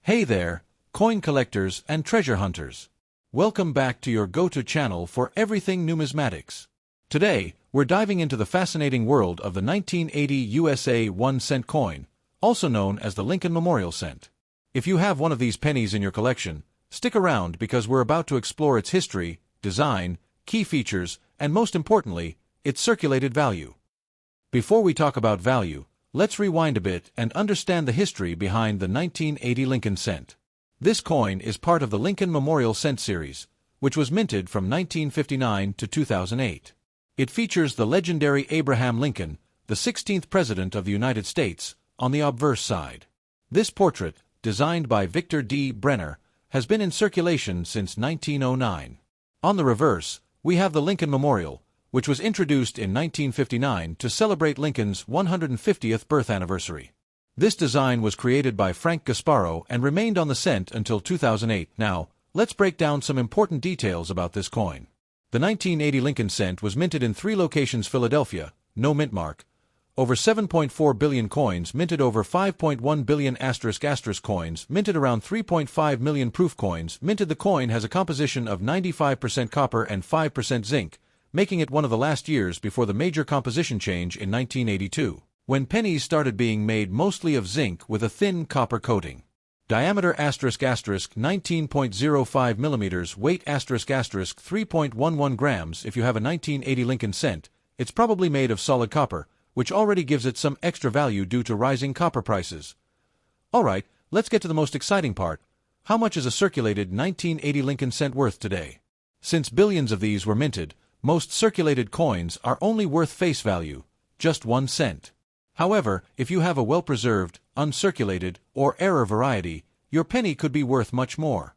Hey there, coin collectors and treasure hunters. Welcome back to your go-to channel for everything numismatics. Today, we're diving into the fascinating world of the 1980 USA 1-cent coin, also known as the Lincoln Memorial Cent. If you have one of these pennies in your collection, stick around because we're about to explore its history, design, key features, and most importantly, its circulated value. Before we talk about value, let's rewind a bit and understand the history behind the 1980 Lincoln Cent. This coin is part of the Lincoln Memorial Cent series, which was minted from 1959 to 2008. It features the legendary Abraham Lincoln, the 16th President of the United States, on the obverse side. This portrait, designed by Victor D. Brenner, has been in circulation since 1909. On the reverse, we have the Lincoln Memorial, which was introduced in 1959 to celebrate Lincoln's 150th birth anniversary. This design was created by Frank Gasparo and remained on the cent until 2008. Now, let's break down some important details about this coin. The 1980 Lincoln Cent was minted in 3 locations: Philadelphia, no mint mark, over 7.4 billion coins minted, over 5.1 billion *** coins minted, around 3.5 million proof coins minted. The coin has a composition of 95% copper and 5% zinc, making it one of the last years before the major composition change in 1982, when pennies started being made mostly of zinc with a thin copper coating. Diameter *** 19.05 millimeters, weight ** 3.11 grams. If you have a 1980 Lincoln Cent, it's probably made of solid copper, which already gives it some extra value due to rising copper prices. Alright, let's get to the most exciting part. How much is a circulated 1980 Lincoln Cent worth today? Since billions of these were minted, most circulated coins are only worth face value, just 1 cent. However, if you have a well-preserved, uncirculated, or error variety, your penny could be worth much more.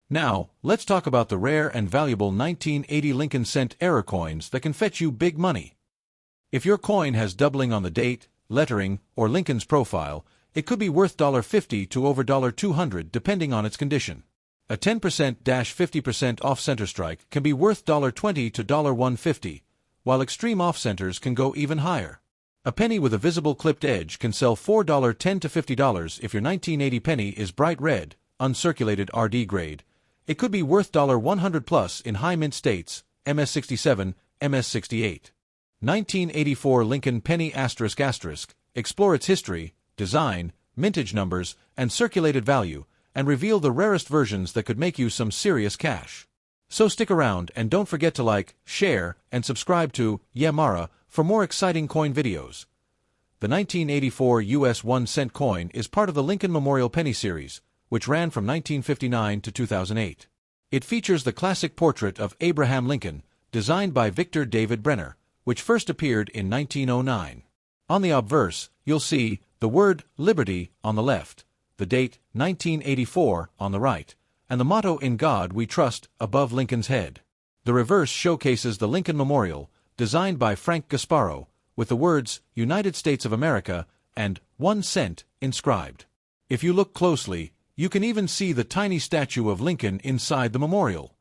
Now, let's talk about the rare and valuable 1980 Lincoln Cent error coins that can fetch you big money. If your coin has doubling on the date, lettering, or Lincoln's profile, it could be worth $50 to over $200 depending on its condition. A 10%-50% off-center strike can be worth $20 to $150, while extreme off-centers can go even higher. A penny with a visible clipped edge can sell for $10 to $50 if your 1980 penny is bright red, uncirculated RD grade. It could be worth $100 plus in high mint states, MS67, MS68. 1984 Lincoln Penny ***. Explore its history, design, mintage numbers, and circulated value, and reveal the rarest versions that could make you some serious cash. So stick around and don't forget to like, share, and subscribe to Mara for more exciting coin videos. The 1984 US 1-cent coin is part of the Lincoln Memorial Penny series, which ran from 1959 to 2008. It features the classic portrait of Abraham Lincoln, designed by Victor David Brenner, which first appeared in 1909. On the obverse, you'll see the word Liberty on the left, the date 1984 on the right, and the motto "In God We Trust" above Lincoln's head. The reverse showcases the Lincoln Memorial, designed by Frank Gasparo, with the words "United States of America" and 1 cent inscribed. If you look closely, you can even see the tiny statue of Lincoln inside the memorial.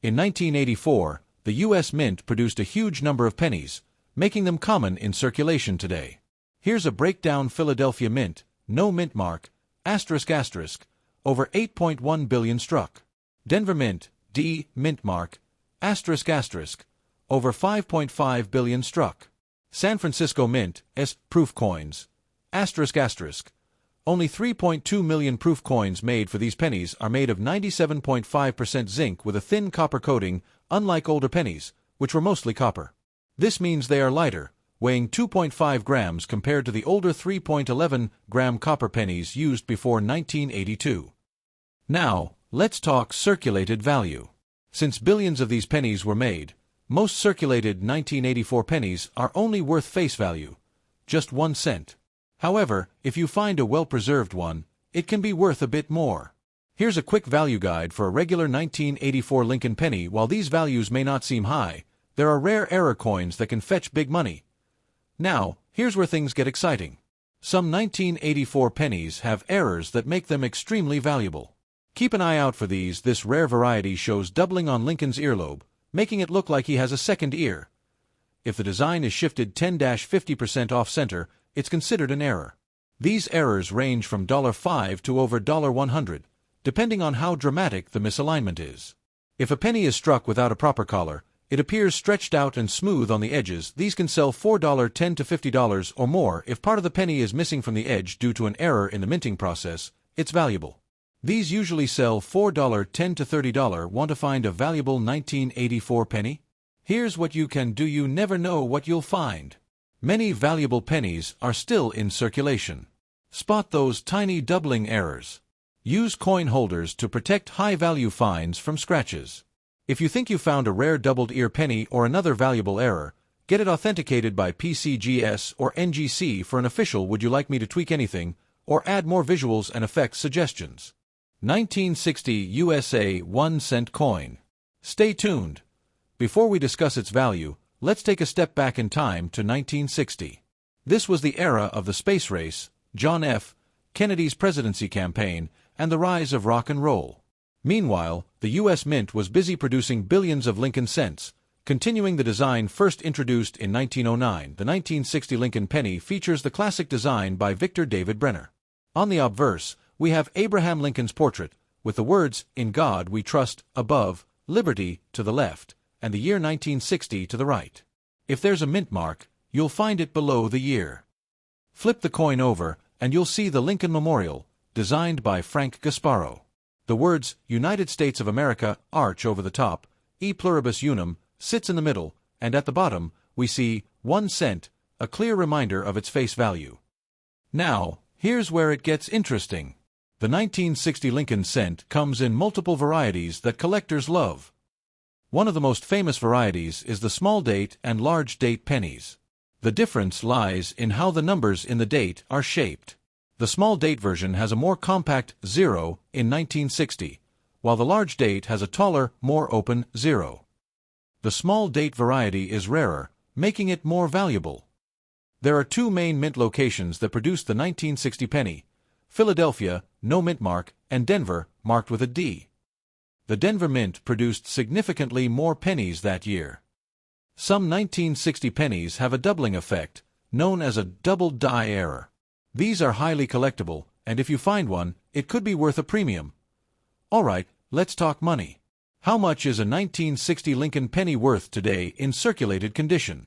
In 1984, the U.S. Mint produced a huge number of pennies, making them common in circulation today. Here's a breakdown: Philadelphia Mint, no mint mark, ***, over 8.1 billion struck. Denver Mint, D, mint mark, ***, over 5.5 billion struck. San Francisco Mint, S, proof coins, ***, only 3.2 million proof coins made for these pennies are made of 97.5% zinc with a thin copper coating, unlike older pennies, which were mostly copper. This means they are lighter, weighing 2.5 grams compared to the older 3.11-gram copper pennies used before 1982. Now, let's talk circulated value. Since billions of these pennies were made, most circulated 1984 pennies are only worth face value, just 1 cent. However, if you find a well-preserved one, it can be worth a bit more. Here's a quick value guide for a regular 1984 Lincoln penny. While these values may not seem high, there are rare error coins that can fetch big money. Now, here's where things get exciting. Some 1984 pennies have errors that make them extremely valuable. Keep an eye out for these. This rare variety shows doubling on Lincoln's earlobe, making it look like he has a second ear. If the design is shifted 10-50% off-center, it's considered an error. These errors range from $5 to over $100, depending on how dramatic the misalignment is. If a penny is struck without a proper collar, it appears stretched out and smooth on the edges. These can sell $4.10 to $50 or more. If part of the penny is missing from the edge due to an error in the minting process, it's valuable. These usually sell $4.10 to $30. Want to find a valuable 1984 penny? Here's what you can do. You never know what you'll find. Many valuable pennies are still in circulation. Spot those tiny doubling errors. Use coin holders to protect high-value finds from scratches. If you think you found a rare doubled ear penny or another valuable error, get it authenticated by PCGS or NGC for an official. Would you like me to tweak anything or add more visuals and effects suggestions? 1960 USA 1-cent coin. Stay tuned. Before we discuss its value, let's take a step back in time to 1960. This was the era of the space race, John F. Kennedy's presidency campaign, and the rise of rock and roll. Meanwhile, the U.S. Mint was busy producing billions of Lincoln cents, continuing the design first introduced in 1909. The 1960 Lincoln penny features the classic design by Victor David Brenner. On the obverse, we have Abraham Lincoln's portrait, with the words, "In God We Trust," above, "Liberty," to the left, and the year 1960 to the right. If there's a mint mark, you'll find it below the year. Flip the coin over, and you'll see the Lincoln Memorial, designed by Frank Gasparo. The words, "United States of America," arch over the top, "E pluribus unum," sits in the middle, and at the bottom, we see 1 cent, a clear reminder of its face value. Now, here's where it gets interesting. The 1960 Lincoln cent comes in multiple varieties that collectors love. One of the most famous varieties is the small date and large date pennies. The difference lies in how the numbers in the date are shaped. The small date version has a more compact 0 in 1960, while the large date has a taller, more open 0. The small date variety is rarer, making it more valuable. There are two main mint locations that produced the 1960 penny: Philadelphia, no mint mark, and Denver, marked with a D. The Denver Mint produced significantly more pennies that year. Some 1960 pennies have a doubling effect, known as a double die error. These are highly collectible, and if you find one, it could be worth a premium. Alright, let's talk money. How much is a 1960 Lincoln penny worth today in circulated condition?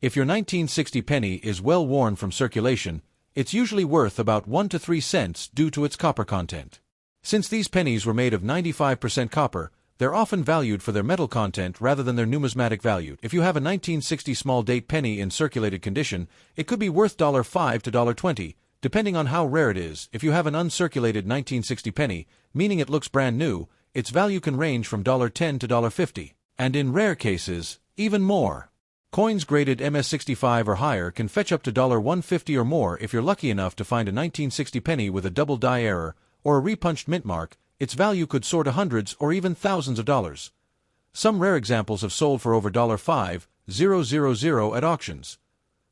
If your 1960 penny is well worn from circulation, it's usually worth about 1 to 3 cents due to its copper content. Since these pennies were made of 95% copper, they're often valued for their metal content rather than their numismatic value. If you have a 1960 small date penny in circulated condition, it could be worth $5 to $20, depending on how rare it is. If you have an uncirculated 1960 penny, meaning it looks brand new, its value can range from $10 to $50, and in rare cases, even more. Coins graded MS-65 or higher can fetch up to $150 or more if you're lucky enough to find a 1960 penny with a double die error or a repunched mint mark. Its value could soar to hundreds or even thousands of dollars. Some rare examples have sold for over $5,000 at auctions.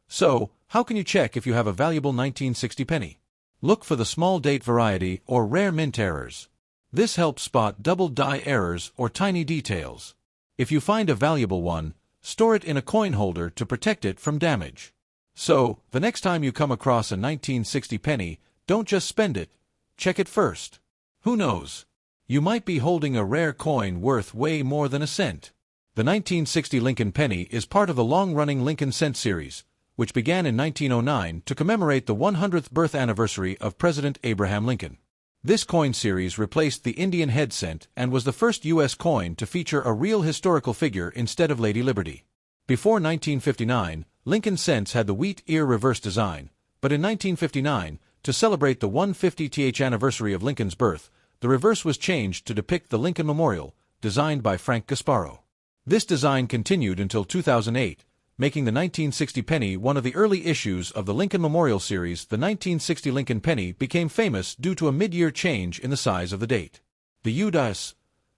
So, how can you check if you have a valuable 1960 penny? Look for the small date variety or rare mint errors. This helps spot double die errors or tiny details. If you find a valuable one, store it in a coin holder to protect it from damage. So, the next time you come across a 1960 penny, don't just spend it. Check it first. Who knows? You might be holding a rare coin worth way more than a cent. The 1960 Lincoln penny is part of the long-running Lincoln Cent series, which began in 1909 to commemorate the 100th birth anniversary of President Abraham Lincoln. This coin series replaced the Indian head cent and was the first U.S. coin to feature a real historical figure instead of Lady Liberty. Before 1959, Lincoln cents had the wheat ear reverse design, but in 1959, to celebrate the 150th anniversary of Lincoln's birth, the reverse was changed to depict the Lincoln Memorial, designed by Frank Gasparo. This design continued until 2008, making the 1960 penny one of the early issues of the Lincoln Memorial series. The 1960 Lincoln penny became famous due to a mid-year change in the size of the date. The U.S.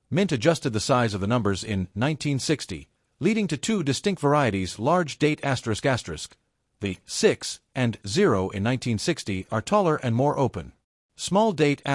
Mint adjusted the size of the numbers in 1960, leading to two distinct varieties: large date ***. The 6 and 0 in 1960 are taller and more open. Small date ***.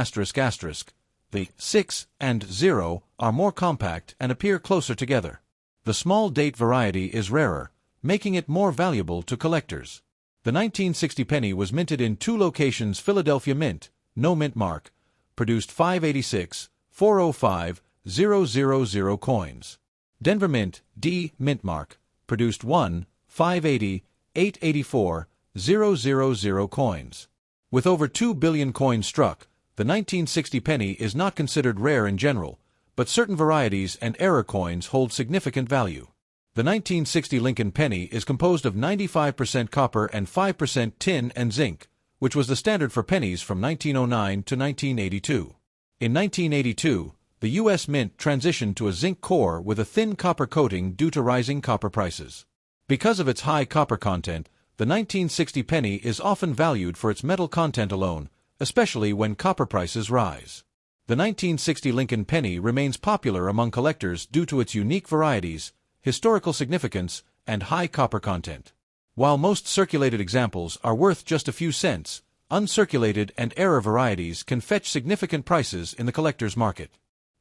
The 6 and 0 are more compact and appear closer together. The small date variety is rarer, making it more valuable to collectors. The 1960 penny was minted in 2 locations: Philadelphia Mint, no mint mark, produced 586, 405, 000 coins. Denver Mint, D, mint mark, produced 1, 580, 884, 000 coins. With over 2 billion coins struck, the 1960 penny is not considered rare in general, but certain varieties and error coins hold significant value. The 1960 Lincoln penny is composed of 95% copper and 5% tin and zinc, which was the standard for pennies from 1909 to 1982. In 1982, the U.S. Mint transitioned to a zinc core with a thin copper coating due to rising copper prices. Because of its high copper content, the 1960 penny is often valued for its metal content alone, especially when copper prices rise. The 1960 Lincoln penny remains popular among collectors due to its unique varieties, historical significance, and high copper content. While most circulated examples are worth just a few cents, uncirculated and error varieties can fetch significant prices in the collector's market.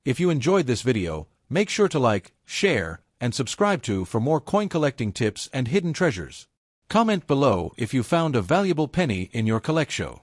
If you enjoyed this video, make sure to like, share, and subscribe for more coin collecting tips and hidden treasures. Comment below if you found a valuable penny in your collection.